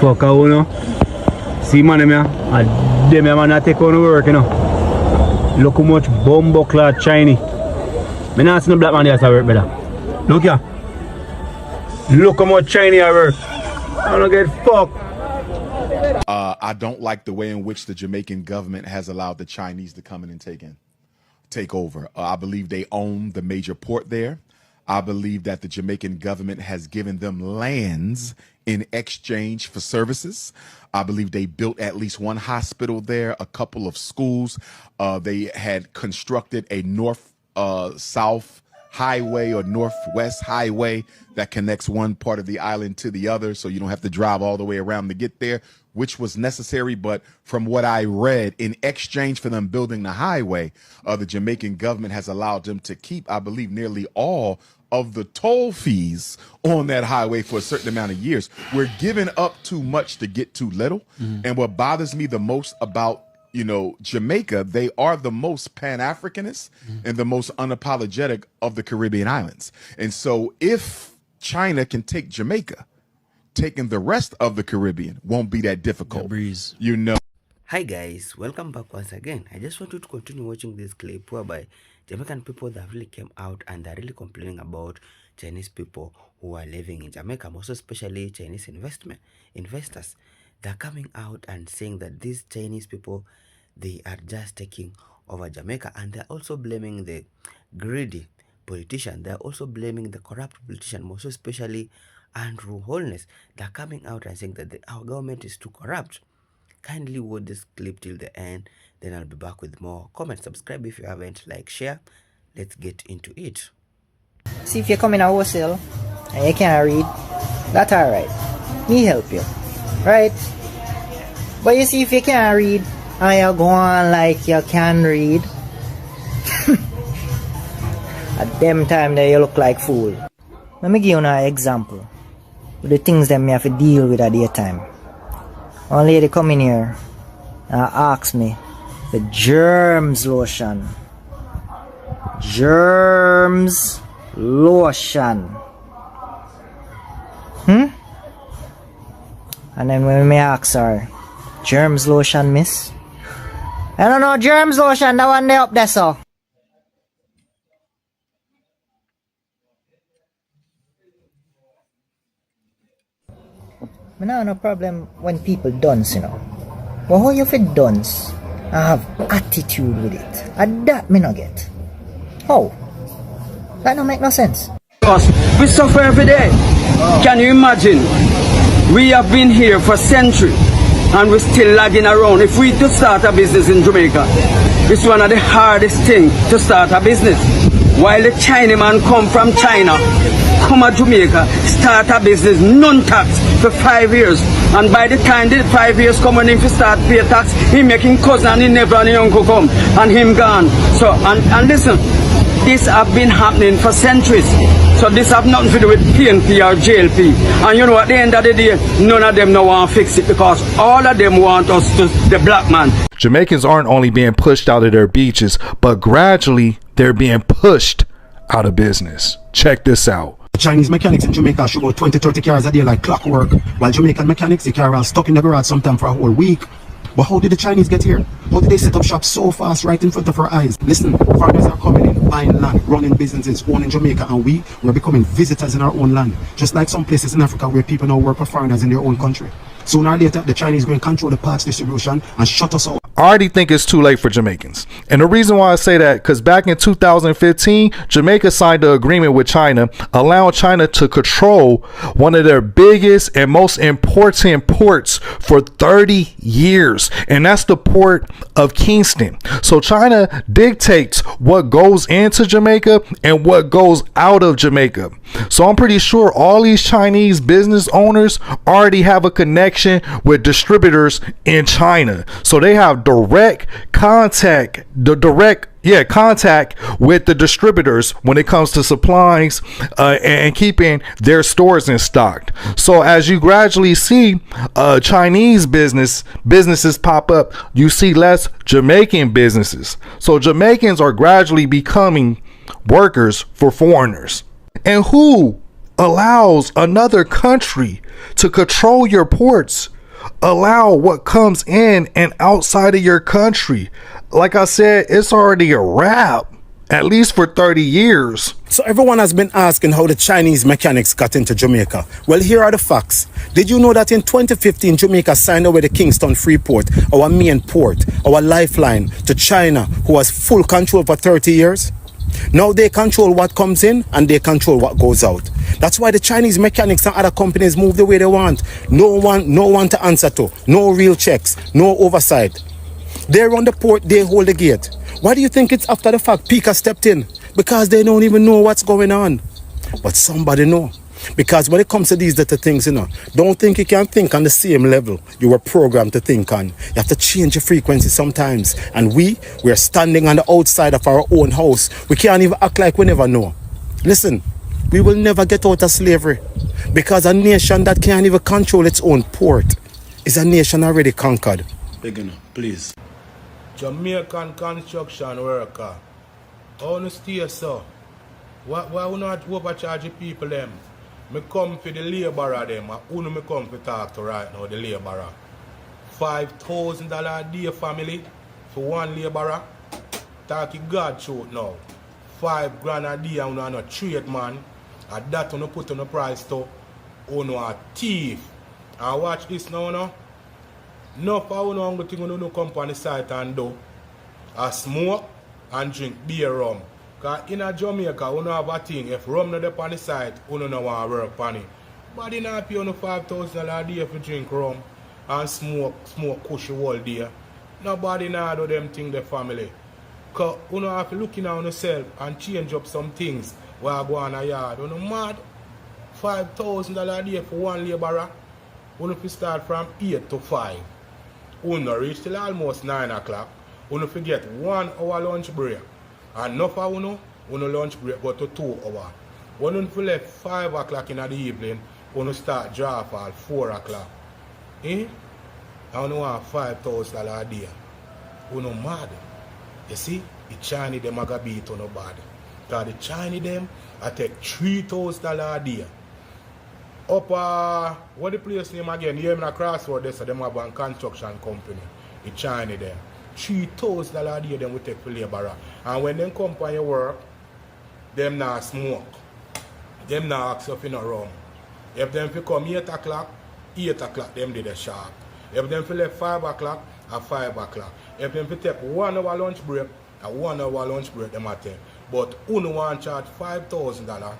Fuck out, you know. See, man, them man not take on work, you know. Look how much bumbo clad Chinese. Me not see no black man there to work, brother. Look here. Look how much Chinese I work. I don't get fucked. I don't like the way in which the Jamaican government has allowed the Chinese to come in and take over. I believe they own the major port there. I believe that the Jamaican government has given them lands in exchange for services. I believe they built at least one hospital there, a couple of schools. They had constructed a north-south highway or northwest highway that connects one part of the island to the other, so you don't have to drive all the way around to get there, which was necessary. But from what I read, in exchange for them building the highway, the Jamaican government has allowed them to keep, I believe, nearly all of the toll fees on that highway for a certain amount of years. We're giving up too much to get too little. And what bothers me the most about Jamaica, they are the most Pan-Africanist and the most unapologetic of the Caribbean islands. And so if China can take Jamaica, taking the rest of the Caribbean won't be that difficult. Breeze. Hi guys, welcome back once again. I just want you to continue watching this clip whereby Jamaican people that really came out and are really complaining about Chinese people who are living in Jamaica, most especially Chinese investors. They're coming out and saying that these Chinese people, they are just taking over Jamaica, and they're also blaming the greedy politician. They're also blaming the corrupt politician, most especially Andrew Holness. They're coming out and saying that our government is too corrupt. Kindly watch this clip till the end, then I'll be back with more. Comment, subscribe if you haven't, like, share. Let's get into it. See, if you come in a wholesale and you can't read, that's alright. Me help you, right? But you see, if you can't read and you go on like you can read, at them time there you look like fool. Let me give you an example with the things that me have to deal with at the time. One lady come in here and ask me the germs lotion. Germs lotion. And then when me ask her, germs lotion, miss? I don't know, germs lotion, that one there up there, so. I have no problem when people dance, But how you fit dance? I have attitude with it. And that me not get. How? That don't make no sense. Because we suffer every day. Can you imagine? We have been here for centuries and we're still lagging around. If we to start a business in Jamaica, it's one of the hardest things to start a business. While the Chinaman come from China, come to Jamaica, start a business, non-tax for 5 years. And by the time the 5 years come when him to start pay tax, he making cousin and he never and his uncle come and him gone. So, and listen, this have been happening for centuries. So this have nothing to do with PNP or JLP. And you know, at the end of the day, none of them no want to fix it because all of them want us to, the black man. Jamaicans aren't only being pushed out of their beaches, but gradually they're being pushed out of business. Check this out. Chinese mechanics in Jamaica should go 20-30 cars a day like clockwork, while Jamaican mechanics, the car are stuck in the garage sometime for a whole week. But how did the Chinese get here? How did they set up shop so fast right in front of our eyes? Listen, foreigners are coming in, buying land, running businesses, owning Jamaica, and we're becoming visitors in our own land. Just like some places in Africa where people now work for foreigners in their own country. Sooner or later, the Chinese going to control the parts distribution and shut us out. I already think it's too late for Jamaicans. And the reason why I say that, because back in 2015, Jamaica signed an agreement with China, allowing China to control one of their biggest and most important ports for 30 years. And that's the port of Kingston. So China dictates what goes into Jamaica and what goes out of Jamaica. So I'm pretty sure all these Chinese business owners already have a connection with distributors in China. So they have direct contact with the distributors when it comes to supplies and keeping their stores in stock. So as you gradually see Chinese businesses pop up, you see less Jamaican businesses. So Jamaicans are gradually becoming workers for foreigners. And who allows another country to control your ports, allow what comes in and outside of your country. Like I said, it's already a wrap, at least for 30 years. So everyone has been asking how the Chinese mechanics got into Jamaica. Well, here are the facts. Did you know that in 2015, Jamaica signed over the Kingston Freeport, our main port, our lifeline to China, who has full control for 30 years? Now they control what comes in and they control what goes out. That's why the Chinese mechanics and other companies move the way they want. No one to answer to. No real checks. No oversight. They run the port, they hold the gate. Why do you think it's after the fact Pika stepped in? Because they don't even know what's going on. But somebody know. Because when it comes to these little things, don't think you can think on the same level you were programmed to think on. You have to change your frequency sometimes. And we're standing on the outside of our own house. We can't even act like we never know. Listen, we will never get out of slavery. Because a nation that can't even control its own port is a nation already conquered. Beginner, please. Jamaican construction worker. How you stay so? Why you not overcharge the people them? Me come for the laborer them, and who me come to talk to right now, the laborer. $5,000 a day family for one laborer. Talk your God truth now. $5,000 a day and you no trade man. And that you put on the price to you a thief. And watch this now, no? No for you no thing you come on the site and do. A smoke and drink beer rum. Because in a Jamaica, you have a thing. If rum not up on the site, you don't want to work on it. But you not pay $5,000 a day for drink rum and smoke cushy all day. Nobody now do them thing the family. Because you have to look in on yourself and change up some things while go on a yard. You know mad? $5,000 a day for one laborer. You have to start from 8 to 5. You not reach till almost 9 o'clock. You have to get 1 hour lunch break. And enough of you lunch break go to 2 hours. When you left 5 o'clock in the evening, you start draw for 4 o'clock. And you want $5,000 a day. You know mad. You see, the Chinese them are going to beat on no bad. Because the Chinese them I take $3,000 a day. Up what the place name again? Here in a crossroad there, so them have a construction company. The Chinese them. $3,000 a day them will take for laborer. And when them come for your work, them not smoke. Them not ask if you not rum. If them come 8 o'clock, 8 o'clock them did a sharp. If them left 5 o'clock, at 5 o'clock. If them take 1 hour lunch break, at 1 hour lunch break them at 10. But you want to charge $5,000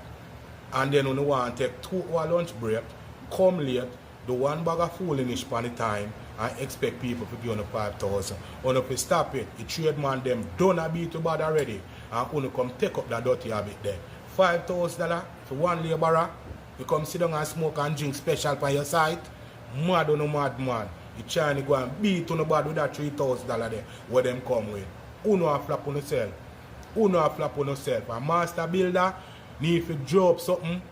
and then you want to take 2 hour lunch break, come late, do 1 bag of foolishness for the time and expect people to give you $5,000. When you stop it, the trade man them done a beat too bad already and you come take up that dirty habit there. $5,000 for one laborer, you come sit down and smoke and drink special for your site. Mad or no mad man. The Chinese go and beat on the bad with that $3,000 there where them come with. You know a flap on yourself. You know a flap on yourself. A master builder need to drop something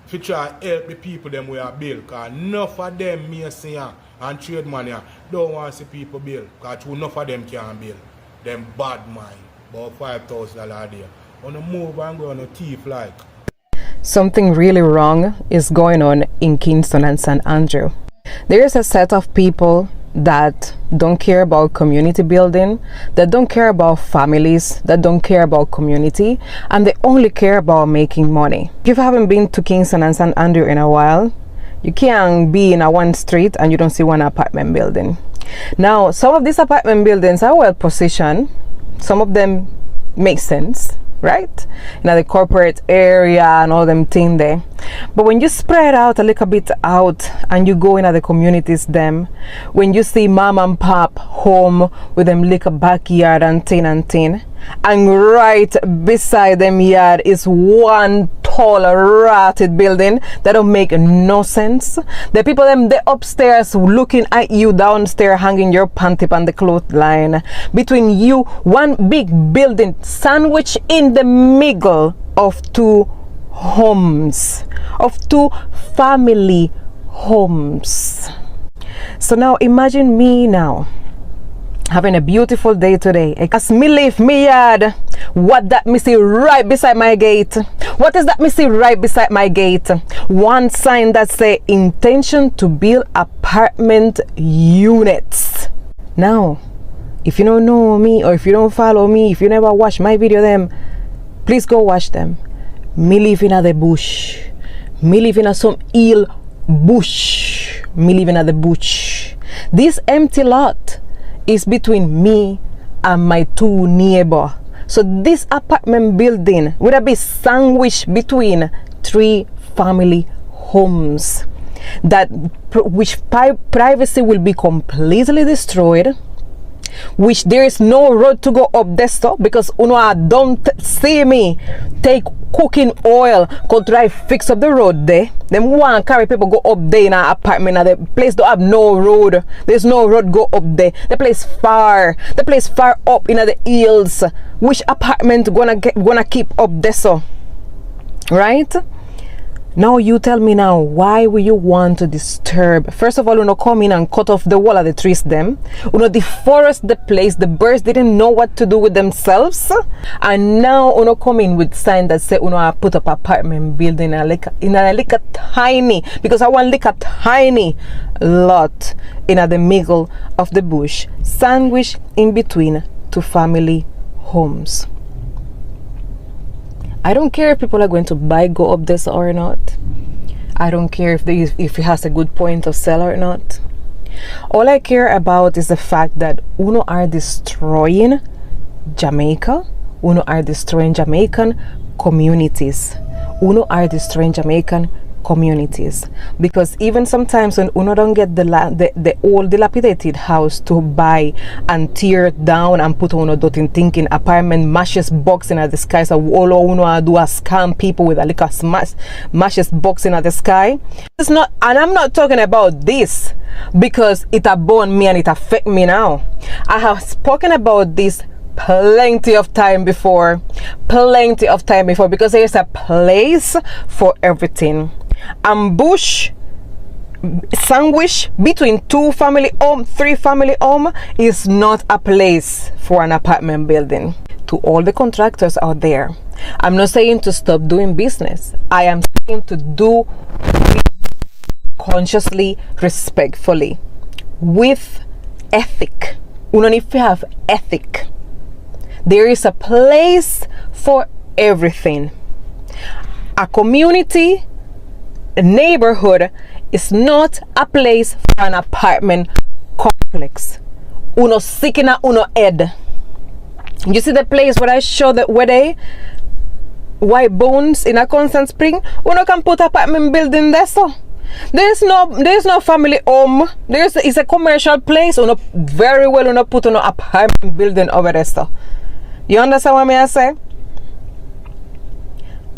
to try to help the people them we are build. Because enough of them mason and trade man don't want to see people build. Because enough of them can't build. Them bad mind. About $5,000 a day. On the move and go on a thief like. Something really wrong is going on in Kingston and St. Andrew. There is a set of people that don't care about community building, that don't care about families, that don't care about community, and they only care about making money. If you haven't been to Kingston and St. Andrew in a while, you can't be in a one street and you don't see one apartment building. Now, some of these apartment buildings are well positioned. Some of them make sense, right? The corporate area and all them thing there. But when you spread out a little bit out and you go into the communities them, when you see mom and pop home with them little backyard and thing, and right beside them yard is one tall rotted building that don't make no sense. The people them they upstairs looking at you downstairs hanging your panty on the clothesline. Between you, one big building sandwiched in the middle of 2 homes, of 2 family homes. So now imagine me now having a beautiful day today. As me leave me yard, what that me see right beside my gate? What is that me see right beside my gate? One sign that say intention to build apartment units. Now, if you don't know me or if you don't follow me, if you never watch my video them, please go watch them. Me live in the bush. Me live in some hill bush. Me live in the bush. This empty lot is between me and my two neighbor. So this apartment building would be sandwiched between 3 family homes that which privacy will be completely destroyed, which there is no road to go up there, so because don't see me take cooking oil go try fix up the road there. Them want carry people go up there in an apartment and the place don't have no road. There's no road go up there. The place far up in the hills. Which apartment gonna keep up there, so right? Now you tell me now, why will you want to disturb? First of all, you know, come in and cut off the wall of the trees them. You know, deforest the place. The birds didn't know what to do with themselves. And now, you know, come in with sign that say, you know, I put up apartment building in a tiny, because I want a tiny lot in the middle of the bush, sandwiched in between 2 family homes. I don't care if people are going to go up this or not. I don't care if it has a good point of sell or not. All I care about is the fact that Uno are destroying Jamaica. Uno are destroying Jamaican communities. Uno are destroying Jamaican communities, because even sometimes when Uno don't get the old dilapidated house to buy and tear it down and put Uno dot in thinking apartment mashes box in the sky, so all Uno do a scam people with a little mashes box in the sky. It's not, and I'm not talking about this because it born me and it affect me now. I have spoken about this plenty of time before, because there's a place for everything. Ambush sandwich between 2 family home, 3 family home is not a place for an apartment building. To all the contractors out there, I'm not saying to stop doing business. I am saying to do consciously, respectfully, with ethic. You don't need to have ethic. There is a place for everything. A community, a neighborhood is not a place for an apartment complex. Uno sick in a uno head. You see the place where I show that where they white bones in a Constant Spring? Uno can put apartment building there, so there's no family home. It's a commercial place. Uno very well uno put an apartment building over there, so you understand what I say?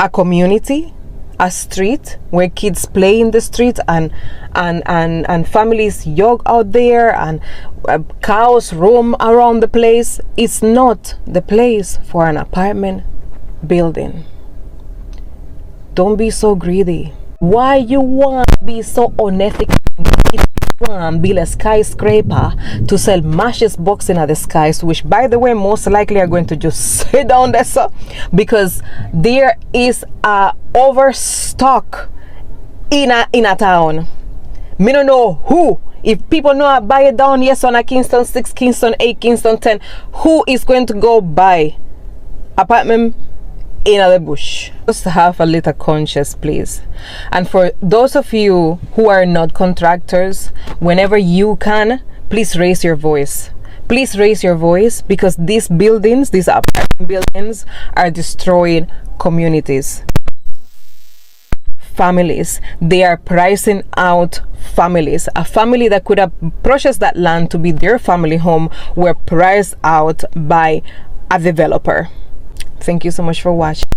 A community, a street where kids play in the street and families jog out there and cows roam around the place. It's not the place for an apartment building. Don't be so greedy. Why you want to be so unethical and build a skyscraper to sell matches box in the skies, which by the way most likely are going to just sit down there, so because there is a overstock in a town. Me don't know who. If people know I buy it down, yes, on a Kingston 6, Kingston 8, Kingston 10, who is going to go buy apartment in the bush? Just have a little conscience, please. And for those of you who are not contractors, whenever you can, please raise your voice. Please raise your voice, because these buildings, these apartment buildings, are destroying communities, families. They are pricing out families. A family that could have purchased that land to be their family home were priced out by a developer. Thank you so much for watching.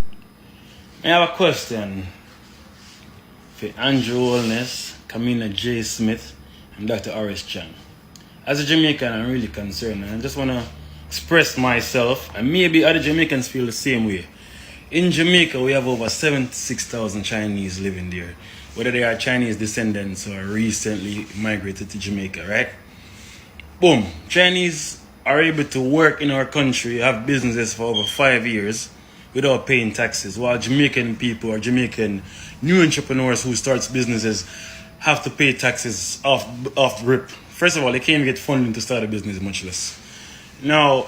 I have a question for Andrew Holness, Kamina J. Smith, and Dr. Horace Chang. As a Jamaican, I'm really concerned, and I just want to express myself, and maybe other Jamaicans feel the same way. In Jamaica, we have over 76,000 Chinese living there, whether they are Chinese descendants or recently migrated to Jamaica, right? Boom. Chinese are able to work in our country, have businesses for over 5 years without paying taxes, while Jamaican people or Jamaican new entrepreneurs who starts businesses have to pay taxes off rip. First of all, they can't even get funding to start a business, much less. Now,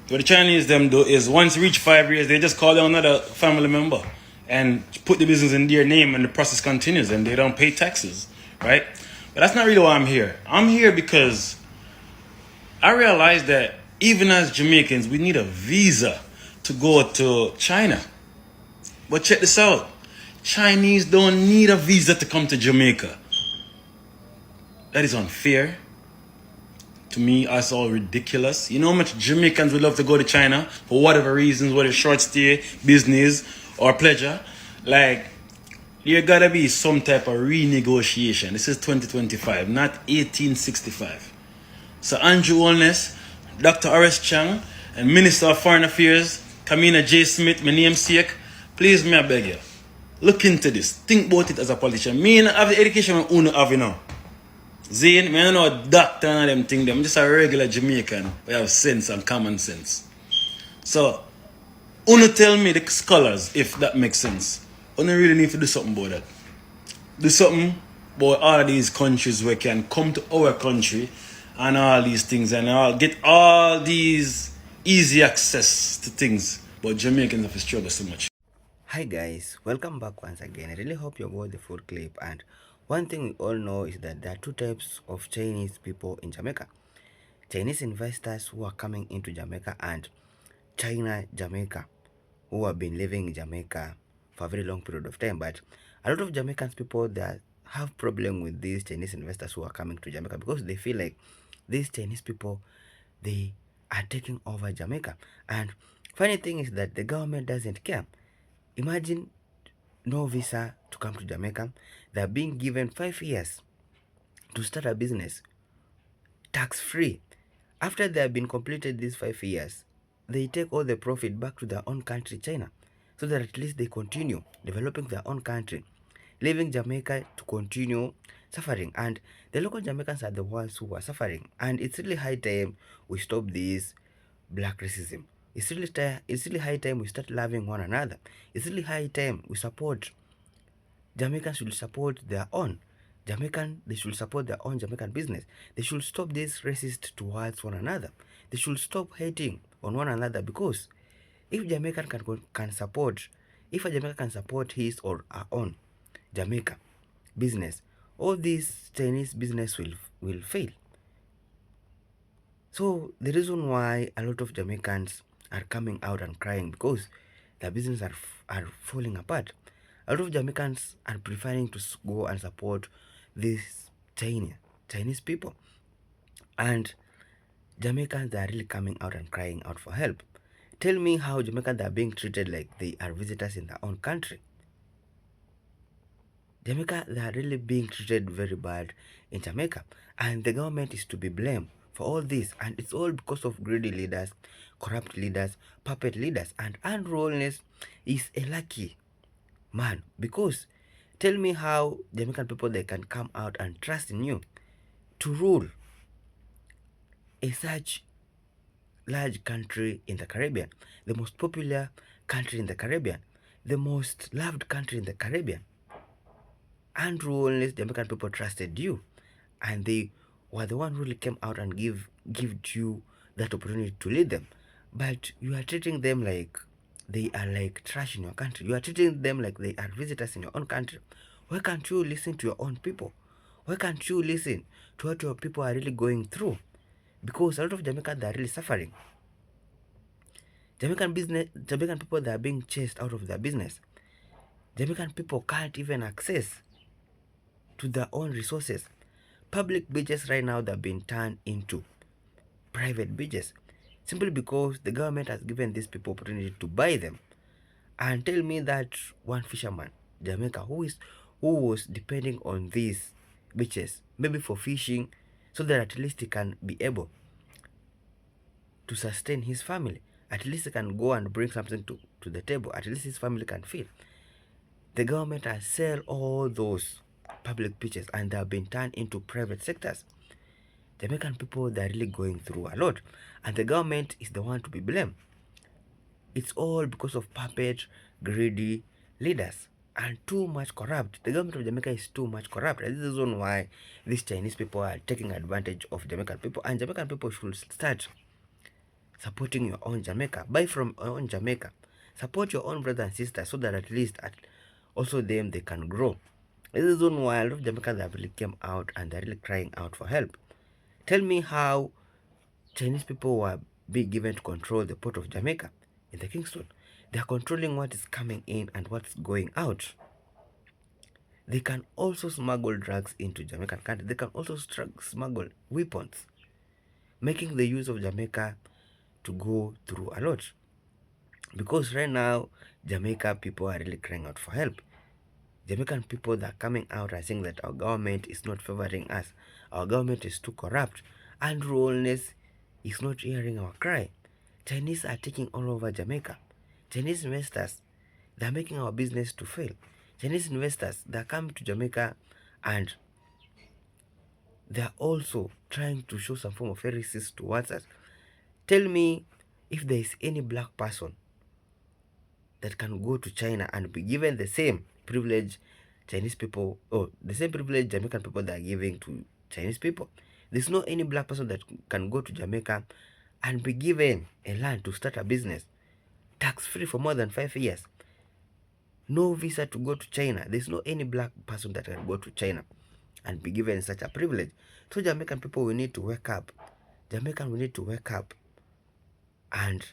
what the Chinese them do is once you reach 5 years, they just call down another family member and put the business in their name, and the process continues, and they don't pay taxes, right? But that's not really why I'm here. I'm here because I realized that even as Jamaicans, we need a visa to go to China. But check this out. Chinese don't need a visa to come to Jamaica. That is unfair. To me, that's all ridiculous. You know how much Jamaicans would love to go to China for whatever reasons, whether short stay, business, or pleasure. Like, there gotta be some type of renegotiation. This is 2025, not 1865. So Andrew Holness, Dr. R.S. Chang, and Minister of Foreign Affairs, Kamina J. Smith, my namesake, please, me I beg you, look into this. Think about it as a politician. Me and have the education I uno have, you know. Zane, me I don't know a doctor and them thing. I'm just a regular Jamaican. We have sense and common sense. So, uno tell me the scholars if that makes sense. Uno really need to do something about that. Do something about all of these countries where can come to our country and all these things and all get all these easy access to things. But Jamaicans have to struggle so much. Hi guys, welcome back once again. I really hope you watched the full clip. And one thing we all know is that there are two types of Chinese people in Jamaica. Chinese investors who are coming into Jamaica, and China Jamaica who have been living in Jamaica for a very long period of time. But a lot of Jamaicans people that have problem with these Chinese investors who are coming to Jamaica because they feel like these Chinese people, they are taking over Jamaica. And funny thing is that the government doesn't care. Imagine no visa to come to Jamaica. They're being given 5 years to start a business, tax-free. After they have been completed these 5 years, they take all the profit back to their own country, China, so that at least they continue developing their own country, leaving Jamaica to continue suffering. And the local Jamaicans are the ones who are suffering. And it's really high time we stop this black racism. It's really high time we start loving one another. It's really high time we support. Jamaicans should support their own. They should support their own Jamaican business. They should stop this racist towards one another. They should stop hating on one another, because if a Jamaican can support his or her own Jamaica business, all these Chinese business will fail. So the reason why a lot of Jamaicans are coming out and crying, because their business are falling apart. A lot of Jamaicans are preferring to go and support these Chinese people. And Jamaicans are really coming out and crying out for help. Tell me how Jamaicans are being treated like they are visitors in their own country. Jamaica, they are really being treated very bad in Jamaica. And the government is to be blamed for all this. And it's all because of greedy leaders, corrupt leaders, puppet leaders. And Andrew Holness is a lucky man, because tell me how Jamaican people, they can come out and trust in you to rule a such large country in the Caribbean, the most popular country in the Caribbean, the most loved country in the Caribbean. Andrew Holness, Jamaican people trusted you, and they were the one who really came out and give you that opportunity to lead them. But you are treating them like they are like trash in your country. You are treating them like they are visitors in your own country. Why can't you listen to your own people? Why can't you listen to what your people are really going through? Because a lot of Jamaicans, they are really suffering. Jamaican people, they are being chased out of their business. Jamaican people can't even access to their own resources. Public beaches right now, they're being turned into private beaches, simply because the government has given these people opportunity to buy them. And tell me that one fisherman, Jamaica, who was depending on these beaches, maybe for fishing, so that at least he can be able to sustain his family. At least he can go and bring something to the table. At least his family can feed. The government has sold all those public beaches, and they have been turned into private sectors. Jamaican people, they're really going through a lot, and the government is the one to be blamed. It's all because of puppet, greedy leaders and too much corrupt. The government of Jamaica is too much corrupt. And this is the reason why these Chinese people are taking advantage of Jamaican people, and Jamaican people should start supporting your own Jamaica. Buy from your own Jamaica. Support your own brothers and sisters so that at least also them they can grow. This is the reason why a lot of Jamaicans have really came out and they're really crying out for help. Tell me how Chinese people were being given to control the port of Jamaica in the Kingston. They are controlling what is coming in and what's going out. They can also smuggle drugs into Jamaican country. They can also smuggle weapons, making the use of Jamaica to go through a lot. Because right now, Jamaica people are really crying out for help. Jamaican people that are coming out are saying that our government is not favoring us. Our government is too corrupt. And Rollness is not hearing our cry. Chinese are taking all over Jamaica. Chinese investors, they are making our business to fail. Chinese investors, they are coming to Jamaica and they are also trying to show some form of racist towards us. Tell me if there is any black person that can go to China and be given the same privilege Chinese people, or the same privilege Jamaican people that are giving to Chinese people. There's no any black person that can go to Jamaica and be given a land to start a business, tax-free for more than 5 years. No visa to go to China. There's no any black person that can go to China and be given such a privilege. So Jamaican people, we need to wake up. Jamaican, we need to wake up and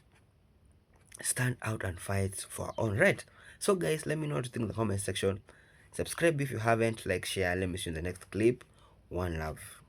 stand out and fight for our own right. So guys, let me know what you think in the comment section. Subscribe if you haven't, like, share. Let me see you in the next clip. One love.